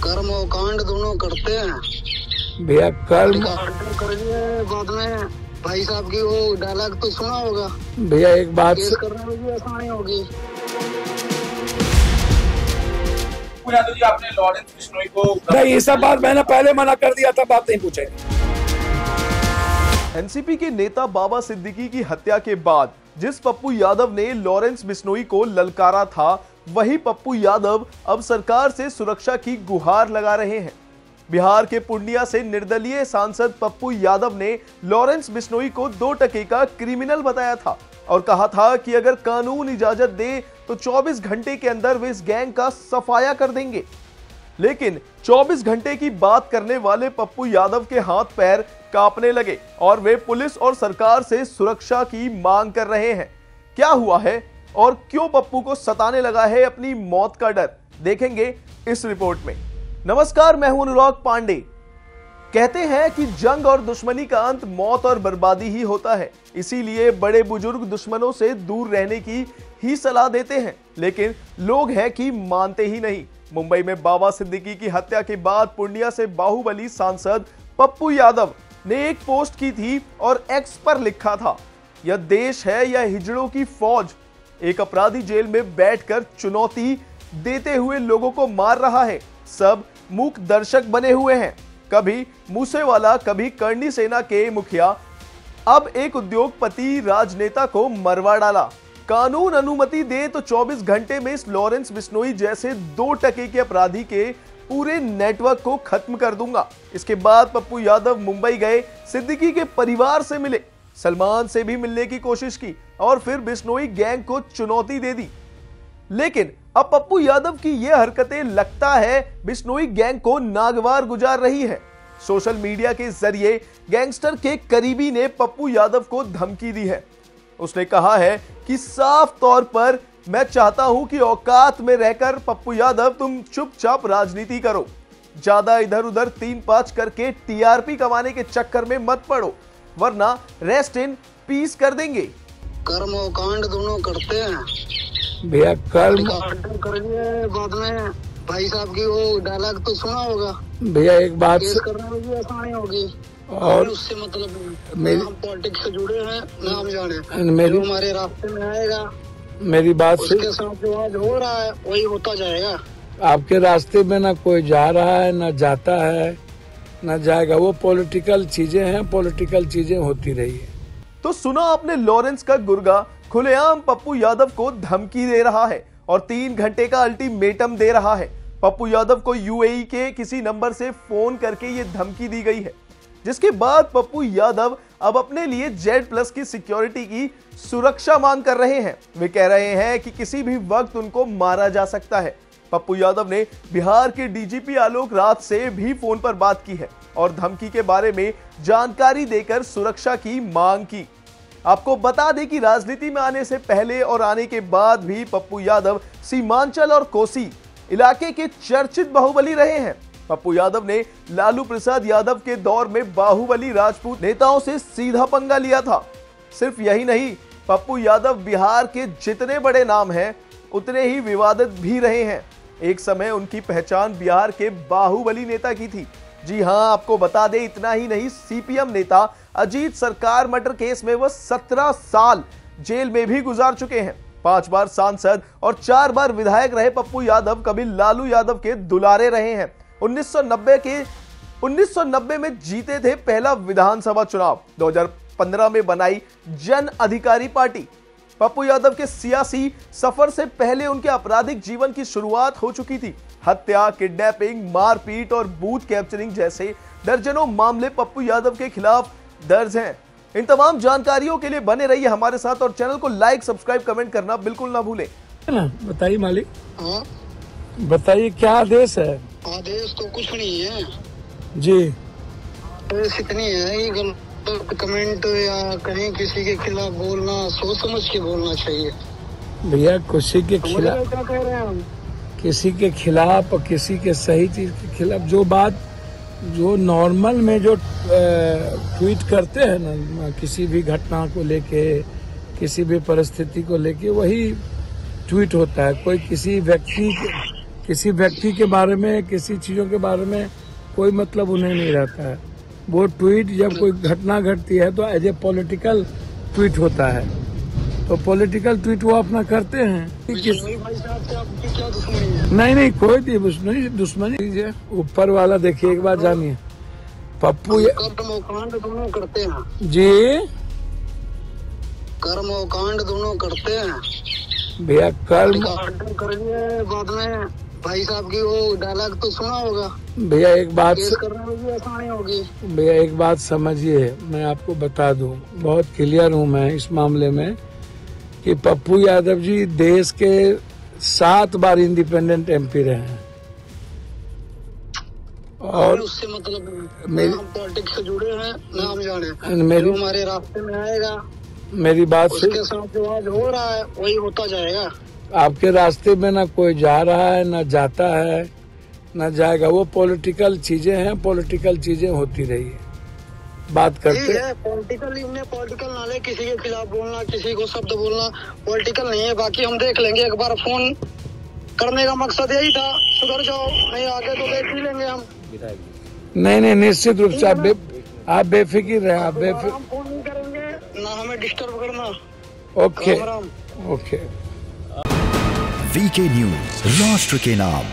कर्म और कांड दोनों करते हैं भैया। कर्म करिए, बाद में भाई साहब की वो डायलॉग तो सुना होगा भैया, एक बात केस करने में भी आसानी होगी। यादव जी, आपने लॉरेंस बिश्नोई को नहीं, ये सब बात मैंने पहले मना कर दिया था, बात नहीं पूछेंगे। एनसीपी के नेता बाबा सिद्दीकी की हत्या के बाद जिस पप्पू यादव ने लॉरेंस बिश्नोई को ललकारा था, वही पप्पू यादव अब सरकार से सुरक्षा की गुहार लगा रहे हैं। बिहार के पूर्णिया से निर्दलीय सांसद पप्पू यादव ने लॉरेंस बिश्नोई को 2 टके का क्रिमिनल बताया था और कहा था कि अगर कानून इजाजत दे तो 24 घंटे के अंदर वे इस गैंग का सफाया कर देंगे। लेकिन 24 घंटे की बात करने वाले पप्पू यादव के हाथ पैर कांपने लगे और वे पुलिस और सरकार से सुरक्षा की मांग कर रहे हैं। क्या हुआ है और क्यों पप्पू को सताने लगा है अपनी मौत का डर, देखेंगे इस रिपोर्ट में। नमस्कार, मैं हूं अनुराग पांडे। कहते हैं कि जंग और दुश्मनी का अंत मौत और बर्बादी ही होता है, इसीलिए बड़े बुजुर्ग दुश्मनों से दूर रहने की ही सलाह देते हैं, लेकिन लोग हैं कि मानते ही नहीं। मुंबई में बाबा सिद्दीकी की हत्या के बाद पूर्णिया से बाहुबली सांसद पप्पू यादव ने एक पोस्ट की थी और एक्स पर लिखा था, यह देश है या हिजड़ों की फौज। एक अपराधी जेल में बैठकर चुनौती देते हुए लोगों को मार रहा है। सब मूक दर्शक बने हुए हैं, कभी मूसेवाला, कभी करनी सेना के मुखिया, अब एक उद्योगपति राजनेता को मरवा डाला। कानून अनुमति दे तो 24 घंटे में इस लॉरेंस बिश्नोई जैसे 2 टके के अपराधी के पूरे नेटवर्क को खत्म कर दूंगा। इसके बाद पप्पू यादव मुंबई गए, सिद्दीकी के परिवार से मिले, सलमान से भी मिलने की कोशिश की और फिर बिश्नोई गैंग को चुनौती दे दी। लेकिन अब पप्पू यादव की यह हरकतें लगता है बिश्नोई गैंग को नागवार गुजार रही है। सोशल मीडिया के जरिए गैंगस्टर के करीबी ने पप्पू यादव को धमकी दी है। उसने कहा है कि साफ तौर पर मैं चाहता हूं कि औकात में रहकर पप्पू यादव तुम चुपचाप राजनीति करो, ज्यादा इधर उधर 3-5 करके टीआरपी कमाने के चक्कर में मत पड़ो, वरना रेस्ट इन पीस कर देंगे। कर्म और कांड दोनों करते हैं भैया। कर्म करिए, बाद में भाई साहब की वो डायलॉग तो सुना होगा भैया, एक बात केस करने में भी आसानी होगी और उससे मतलब नहीं। हम पॉलिटिक्स से जुड़े हैं, ना हम जाने मेरी जो हमारे रास्ते में आएगा, मेरी बात से उसके साथ जो आज हो रहा है वही होता जाएगा। आपके रास्ते में ना कोई जा रहा है, ना जाता है, ना जाएगा। वो पॉलिटिकल चीजें हैं, पॉलिटिकल चीजें होती रही है। तो सुना आपने, लॉरेंस का गुर्गा खुलेआम पप्पू यादव को धमकी दे रहा है और 3 घंटे का अल्टीमेटम दे रहा है। पप्पू यादव को यूएई के किसी नंबर से फोन करके ये धमकी दी गई है, जिसके बाद पप्पू यादव अब अपने लिए Z+ की सिक्योरिटी की सुरक्षा मांग कर रहे हैं। वे कह रहे हैं कि किसी भी वक्त उनको मारा जा सकता है। पप्पू यादव ने बिहार के डीजीपी आलोक राज से भी फोन पर बात की है और धमकी के बारे में जानकारी देकर सुरक्षा की मांग की। आपको बता दें कि राजनीति में आने से पहले और आने के बाद भी पप्पू यादव सीमांचल और कोसी इलाके के चर्चित बाहुबली रहे हैं। पप्पू यादव ने लालू प्रसाद यादव के दौर में बाहुबली राजपूत नेताओं से सीधा पंगा लिया था। सिर्फ यही नहीं, पप्पू यादव बिहार के जितने बड़े नाम हैं उतने ही विवादित भी रहे हैं। एक समय उनकी पहचान बिहार के बाहुबली नेता की थी। जी हां, आपको बता दें, इतना ही नहीं, सीपीएम नेता अजीत सरकार मर्डर केस में वह 17 साल जेल में भी गुजार चुके हैं। 5 बार सांसद और 4 बार विधायक रहे पप्पू यादव कभी लालू यादव के दुलारे रहे हैं। 1990 में जीते थे पहला विधानसभा चुनाव। 2015 में बनाई जन अधिकारी पार्टी। पप्पू यादव के सियासी सफर से पहले उनके आपराधिक जीवन की शुरुआत हो चुकी थी। हत्या, किडनैपिंग, मारपीट और बूथ कैप्चरिंग जैसे दर्जनों मामले पप्पू यादव के खिलाफ दर्ज हैं। इन तमाम जानकारियों के लिए बने रहिए हमारे साथ और चैनल को लाइक, सब्सक्राइब, कमेंट करना बिल्कुल ना भूलें। बताइए मालिक। हाँ, बताइए क्या आदेश है? आदेश तो कुछ नहीं है जी। आदेश इतनी है कि गलत कमेंट या कहीं किसी के खिलाफ बोलना सोच समझ के बोलना चाहिए। भैया, किसी के खिलाफ, क्या कह रहे हैं हम? किसी के खिलाफ और किसी के सही चीज के खिलाफ जो बात जो नॉर्मल में जो ट्वीट करते हैं ना, किसी भी घटना को लेके, किसी भी परिस्थिति को लेके, वही ट्वीट होता है। कोई किसी व्यक्ति किसी व्यक्ति के बारे में, किसी चीजों के बारे में कोई मतलब उन्हें नहीं रहता है। वो ट्वीट जब कोई घटना घटती है तो एज ए पॉलिटिकल ट्वीट होता है, तो पॉलिटिकल ट्वीट वो अपना करते हैं। बिश्नोई भाई साहब से आपकी क्या दुश्मनी है? नहीं कोई दुश्मनी है। ऊपर वाला देखिए, एक बात जानिए, पप्पू कर्म और कांड दोनों करते हैं जी, कर्म और कांड दोनों करते हैं भैया कर्म। कांड करेंगे बाद में भाई साहब की वो डायलॉग तो सुना होगा, भैया एक बात केस करने में भी आसानी होगी। भैया एक बात समझिए, मैं आपको बता दूं, बहुत क्लियर हूं मैं इस मामले में कि पप्पू यादव जी देश के 7 बार इंडिपेंडेंट एमपी रहे हैं और उससे मतलब मेरी हम पॉलिटिक्स से जुड़े हैं ना, हम जाने मेरी जो हमारे रास्ते में आएगा मेरी बात से उसके साथ जो आज हो रहा है वही होता जाएगा। आपके रास्ते में ना कोई जा रहा है, ना जाता है, ना जाएगा। वो पॉलिटिकल चीजें हैं, पॉलिटिकल चीजें होती रही है, बात करते है पॉलिटिकल नाले किसी के खिलाफ बोलना, किसी को शब्द बोलना पॉलिटिकल नहीं है। बाकी हम देख लेंगे, एक बार फोन करने का मकसद यही था, सुधर जाओ, नहीं आगे तो देख ही लेंगे हम। नहीं निश्चित रूप से आप बेफिक्र रहे, आप बेफिक्र। हम फोन नहीं करेंगे ना, हमें डिस्टर्ब करना। Okay Ram Ram. Okay. VK news, राष्ट्र के नाम।